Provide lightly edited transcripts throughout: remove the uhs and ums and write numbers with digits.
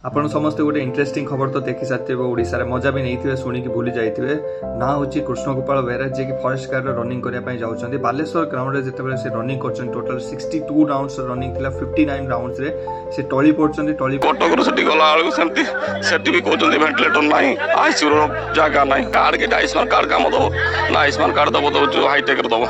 ଆପଣ ସମସ୍ତେ ଗୋଟେ ଇଣ୍ଟରେଷ୍ଟିଂ ଖବର ତ ଦେଖି ସାରିଥିବେ ଓଡ଼ିଶାରେ ମଜା ବି ନେଇଥିବେ ଶୁଣିକି ଭୁଲି ଯାଇଥିବେ ନା ହେଉଛି କୃଷ୍ଣଗୋପାଳ ବେହେରା ଯିଏକି ଫରେଷ୍ଟ ଗାର୍ଡରେ ରନିଂ କରିବା ପାଇଁ ଯାଉଛନ୍ତି ବାଲେଶ୍ୱର ଗ୍ରାଉଣ୍ଡରେ ଯେତେବେଳେ ସେ ରନିଂ କରୁଛନ୍ତି ଟୋଟାଲ 62 ରାଉଣ୍ଡସ ରନିଂ ଥିଲା 59 ରାଉଣ୍ଡସରେ ସେ ଟଳି ପଡ଼ୁଛନ୍ତି ଟଳି କଟକରୁ ସେଠି ଗଲା ବେଳକୁ ସେଠି ବି କହୁଛନ୍ତି ଭେଣ୍ଟିଲେଟର ନାହିଁ ଆଇସିୟୁର ଜାଗା ନାହିଁ କାର୍ଡ କେତେ ଆୟୁଷ୍ମାନ କାର୍ଡ କାମ ଦେବ ନା ଆୟୁଷ୍ମାନ କାର୍ଡ ଦେବ ଯୋଉ ହାଇଟେକ୍ର ଦେବ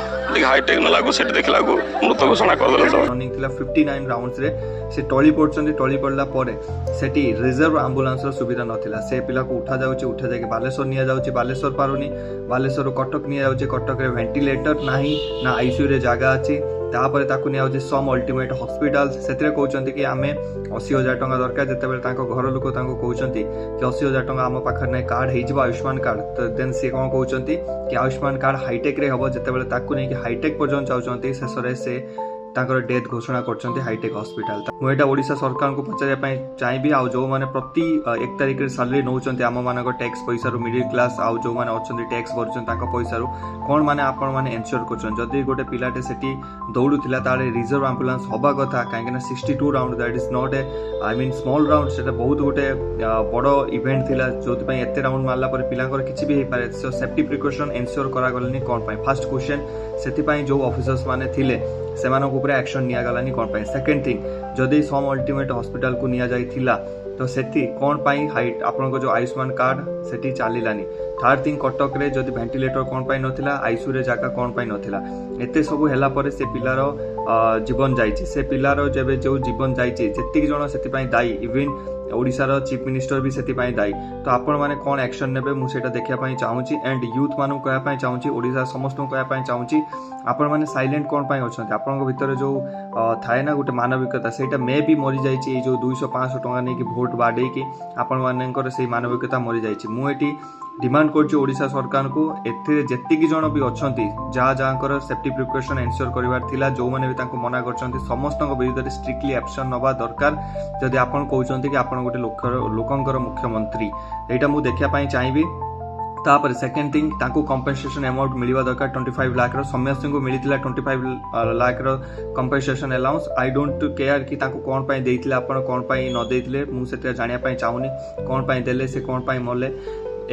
ହାଇଟେକ୍ ନେଲାକୁ ସେଠି ଦେଖିଲାକୁ ମୃତ ଘୋଷଣା କରିଦେଲେ ସବୁ ରନିଂ ଥିଲା 59 ରାଉଣ୍ଡସରେ ସେ ଟଳି ପଡ଼ୁଛନ୍ତି ଟଳି ପଡ଼ିଲା ପରେ ସେଠି ରିଜର୍ଭ ଆମ୍ବୁଲାନ୍ସର ସୁବିଧା ନଥିଲା ସେ ପିଲାକୁ ଉଠାଯାଉଛି ଉଠା ଯାଇକି ବାଲେଶ୍ୱର ନିଆଯାଉଛି ବାଲେଶ୍ୱର ପାରୁନି ବାଲେଶ୍ୱରରୁ କଟକ ନିଆଯାଉଛି କଟକରେ ଭେଣ୍ଟିଲେଟର ନାହିଁ ନା ଆଇସିୟୁରେ ଜାଗା ଅଛି ତାପରେ ତାକୁ ନିଆଯାଉଛି ସମ୍ ଅଲ୍ଟିମେଟ୍ ହସ୍ପିଟାଲ ସେଥିରେ କହୁଛନ୍ତି କି ଆମେ 80,000 ଟଙ୍କା ଦରକାର ଯେତେବେଳେ ତାଙ୍କ ଘର ଲୋକ ତାଙ୍କୁ କହୁଛନ୍ତି କି 80,000 ଟଙ୍କା ଆମ ପାଖରେ ନାହିଁ କାର୍ଡ ହେଇଯିବ ଆୟୁଷ୍ମାନ କାର୍ଡ ତ ଦେନ୍ ସେ କ'ଣ କହୁଛନ୍ତି କି ଆୟୁଷ୍ମାନ କାର୍ଡ ହାଇଟେକ୍ରେ ହେବ ଯେତେବେଳେ ତାକୁ ନେଇକି ହାଇଟେକ୍ ପର୍ଯ୍ୟନ୍ତ ଯାଉଛନ୍ତି ଶେଷରେ ସେ ତାଙ୍କର ଡେଥ୍ ଘୋଷଣା କରୁଛନ୍ତି ହାଇଟେକ୍ ହସ୍ପିଟାଲ ମୁଁ ଏଇଟା ଓଡ଼ିଶା ସରକାରଙ୍କୁ ପଚାରିବା ପାଇଁ ଚାହିଁବି ଆଉ ଯେଉଁମାନେ ପ୍ରତି 1 ତାରିଖରେ ସାଲେରୀ ନେଉଛନ୍ତି ଆମମାନଙ୍କ ଟ୍ୟାକ୍ସ ପଇସାରୁ ମିଡିଲ୍ କ୍ଲାସ୍ ଆଉ ଯେଉଁମାନେ ଅଛନ୍ତି ଟ୍ୟାକ୍ସ ଭରୁଛନ୍ତି ତାଙ୍କ ପଇସାରୁ କ'ଣ ମାନେ ଆପଣମାନେ ଏନ୍ସ୍ୟୋର କରୁଛନ୍ତି ଯଦି ଗୋଟେ ପିଲାଟେ ସେଠି ଦୌଡ଼ୁଥିଲା ତାହେଲେ ରିଜର୍ଭ ଆମ୍ବୁଲାନ୍ସ ହେବା କଥା କାହିଁକିନା 62 round that is not a I mean small round ସେଟା ବହୁତ ଗୋଟେ ବଡ଼ ଇଭେଣ୍ଟ ଥିଲା ଯେଉଁଥିପାଇଁ ଏତେ ରାଉଣ୍ଡ ମାରିଲା ପରେ ପିଲାଙ୍କର କିଛି ବି ହେଇପାରେ ସୋ ସେଫ୍ଟି ପ୍ରିକସନ୍ ଏନ୍ସ୍ୟୋର କରାଗଲାନି କ'ଣ ପାଇଁ ଫାର୍ଷ୍ଟ କ୍ୱେଶ୍ଚନ୍ ସେଥିପାଇଁ ଯେଉଁ ଅଫିସର୍ସ ମାନେ ଥିଲେ ସେମାନଙ୍କ ଉପରେ ଆକ୍ସନ୍ ନିଆଗଲାନି କ'ଣ ପାଇଁ ସେକେଣ୍ଡ ଥିଙ୍ଗ ଯଦି ସମ୍ ଅଲ୍ଟିମେଟ୍ ହସ୍ପିଟାଲକୁ ନିଆଯାଇଥିଲା ତ ସେଠି କ'ଣ ପାଇଁ ଆପଣଙ୍କ ଯେଉଁ ଆୟୁଷ୍ମାନ କାର୍ଡ ସେଠି ଚାଲିଲାନି ଥାର୍ଡ ଥିଙ୍ଗ କଟକରେ ଯଦି ଭେଣ୍ଟିଲେଟର କ'ଣ ପାଇଁ ନଥିଲା ଆଇସିୟୁରେ ଜାଗା କ'ଣ ପାଇଁ ନଥିଲା ଏତେ ସବୁ ହେଲା ପରେ ସେ ପିଲାର ଜୀବନ ଯାଇଛି ସେ ପିଲାର ଯେବେ ଯେଉଁ ଜୀବନ ଯାଇଛି ଯେତିକି ଜଣ ସେଥିପାଇଁ ଦାୟୀ ଇଭିନ୍ ଓଡ଼ିଶାର ଚିଫ୍ ମିନିଷ୍ଟର ବି ସେଥିପାଇଁ ଦାୟୀ ତ ଆପଣମାନେ କ'ଣ ଆକ୍ସନ୍ ନେବେ ମୁଁ ସେଇଟା ଦେଖିବା ପାଇଁ ଚାହୁଁଛି ଆଣ୍ଡ ୟୁଥ୍ ମାନଙ୍କୁ କହିବା ପାଇଁ ଚାହୁଁଛି ଓଡ଼ିଶା ସମସ୍ତଙ୍କୁ କହିବା ପାଇଁ ଚାହୁଁଛି ଆପଣମାନେ ସାଇଲେଣ୍ଟ କ'ଣ ପାଇଁ ଅଛନ୍ତି ଆପଣଙ୍କ ଭିତରେ ଯେଉଁ ଥାଏ ନା ଗୋଟେ ମାନବିକତା ସେଇଟା ମେ ବି ମରିଯାଇଛି ଏଇ ଯେଉଁ 200-500 ଟଙ୍କା ନେଇକି ଭୋଟ ବାଡ଼େଇକି ଆପଣମାନଙ୍କର ସେଇ ମାନବିକତା ମରିଯାଇଛି ମୁଁ ଏଠି ଡିମାଣ୍ଡ କରୁଛି ଓଡ଼ିଶା ସରକାରଙ୍କୁ ଏଥିରେ ଯେତିକି ଜଣ ବି ଅଛନ୍ତି ଯାହାଙ୍କର ସେଫ୍ଟି ପ୍ରିକସନ୍ ଏନ୍ସ୍ୟୋର କରିବାର ଥିଲା ଯେଉଁମାନେ ବି ତାଙ୍କୁ ମନା କରିଛନ୍ତି ସମସ୍ତଙ୍କ ବିରୁଦ୍ଧରେ ଷ୍ଟ୍ରିକ୍ଟଲି ଆକ୍ସନ୍ ନେବା ଦରକାର ଯଦି ଆପଣ କହୁଛନ୍ତି କି ଆପଣ ଗୋଟେ ଲୋକଙ୍କର ମୁଖ୍ୟମନ୍ତ୍ରୀ ଏଇଟା ମୁଁ ଦେଖିବା ପାଇଁ ଚାହିଁବି ତାପରେ ସେକେଣ୍ଡ ଥିଙ୍ଗ ତାଙ୍କୁ କମ୍ପେନସେସନ୍ ଆମାଉଣ୍ଟ ମିଳିବା ଦରକାର 25 ଲାଖର ସମସ୍ତଙ୍କୁ ମିଳିଥିଲା 25 ଲାଖର compensation allowance I don't care କି ତାଙ୍କୁ କ'ଣ ପାଇଁ ଦେଇଥିଲେ ଆପଣ କ'ଣ ପାଇଁ ନ ଦେଇଥିଲେ ମୁଁ ସେଥିରେ ଜାଣିବା ପାଇଁ ଚାହୁଁନି କ'ଣ ପାଇଁ ଦେଲେ ସେ କ'ଣ ପାଇଁ ମଲେ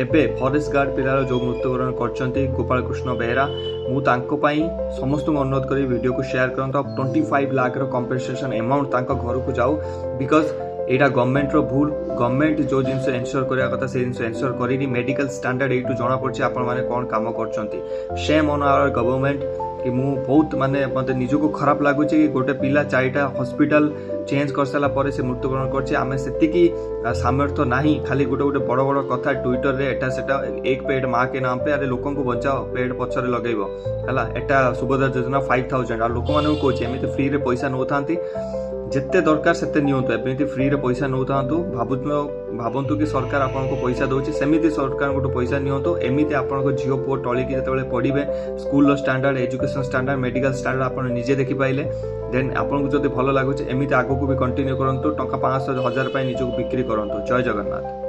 ଏବେ ଫରେଷ୍ଟ ଗାର୍ଡ ପିଲାର ଯେଉଁ ମୃତ୍ୟୁବରଣ କରିଛନ୍ତି ଗୋପାଳ କୃଷ୍ଣ ବେହେରା ମୁଁ ତାଙ୍କ ପାଇଁ ସମସ୍ତଙ୍କୁ ଅନୁରୋଧ କରି ଭିଡ଼ିଓକୁ ସେୟାର କରନ୍ତୁ 25 ଲାଖର କମ୍ପେନସେସନ୍ ଆମାଉଣ୍ଟ ତାଙ୍କ ଘରକୁ ଯାଉ ବିକଜ ଏଇଟା ଗଭର୍ଣ୍ଣମେଣ୍ଟର ଭୁଲ ଗଭର୍ଣ୍ଣମେଣ୍ଟ ଯେଉଁ ଜିନିଷ ଏନ୍ସ୍ୟୋର କରିବା କଥା ସେ ଜିନିଷ ଏନ୍ସ୍ୟୋର କରିନି ମେଡିକାଲ ଷ୍ଟାଣ୍ଡାର୍ଡ ଏଇଠୁ ଜଣାପଡ଼ୁଛି ଆପଣମାନେ କ'ଣ କାମ କରୁଛନ୍ତି ସେମ୍ ଅନ୍ ଆୱାର ଗଭର୍ଣ୍ଣମେଣ୍ଟ କି ମୁଁ ବହୁତ ମାନେ ମୋତେ ନିଜକୁ ଖରାପ ଲାଗୁଛି କି ଗୋଟେ ପିଲା 4ଟା ହସ୍ପିଟାଲ ଚେଞ୍ଜ କରିସାରିଲା ପରେ ସେ ମୃତ୍ୟୁବରଣ କରିଛି ଆମେ ସେତିକି ସାମର୍ଥ୍ୟ ନାହିଁ ଖାଲି ଗୋଟେ ବଡ଼ ବଡ଼ କଥା ଟ୍ୱିଟରରେ ଏଟା ସେଟା ଏକ ପେଡ୍ ମା କେ ନାମ ପେ ଆରେ ଲୋକଙ୍କୁ ବଞ୍ଚାଅ ପେଡ୍ ପଛରେ ଲଗେଇବ ହେଲା ଏଟା ସୁଭଦ୍ରା ଯୋଜନା 5,000 ଆଉ ଲୋକମାନଙ୍କୁ କହୁଛି ଏମିତି ଫ୍ରିରେ ପଇସା ନେଉଥାନ୍ତି ଯେତେ ଦରକାର ସେତେ ନିଅନ୍ତୁ ଏମିତି ଫ୍ରିରେ ପଇସା ନେଉଥାନ୍ତୁ ଭାବନ୍ତୁ କି ସରକାର ଆପଣଙ୍କୁ ପଇସା ଦେଉଛି ସେମିତି ସରକାରଙ୍କଠୁ ପଇସା ନିଅନ୍ତୁ ଏମିତି ଆପଣଙ୍କ ଝିଅ ପୁଅ ଟଳିକି ଯେତେବେଳେ ପଢ଼ିବେ ସ୍କୁଲର standard education standard medical standard ଆପଣ ନିଜେ ଦେଖିପାଇଲେ ଦେନ୍ ଆପଣଙ୍କୁ ଯଦି ଭଲ ଲାଗୁଛି ଏମିତି ଆଗକୁ ବି କଣ୍ଟିନ୍ୟୁ କରନ୍ତୁ ଟଙ୍କା 500-1000 ପାଇଁ ନିଜକୁ ବିକ୍ରି କରନ୍ତୁ ଜୟ ଜଗନ୍ନାଥ।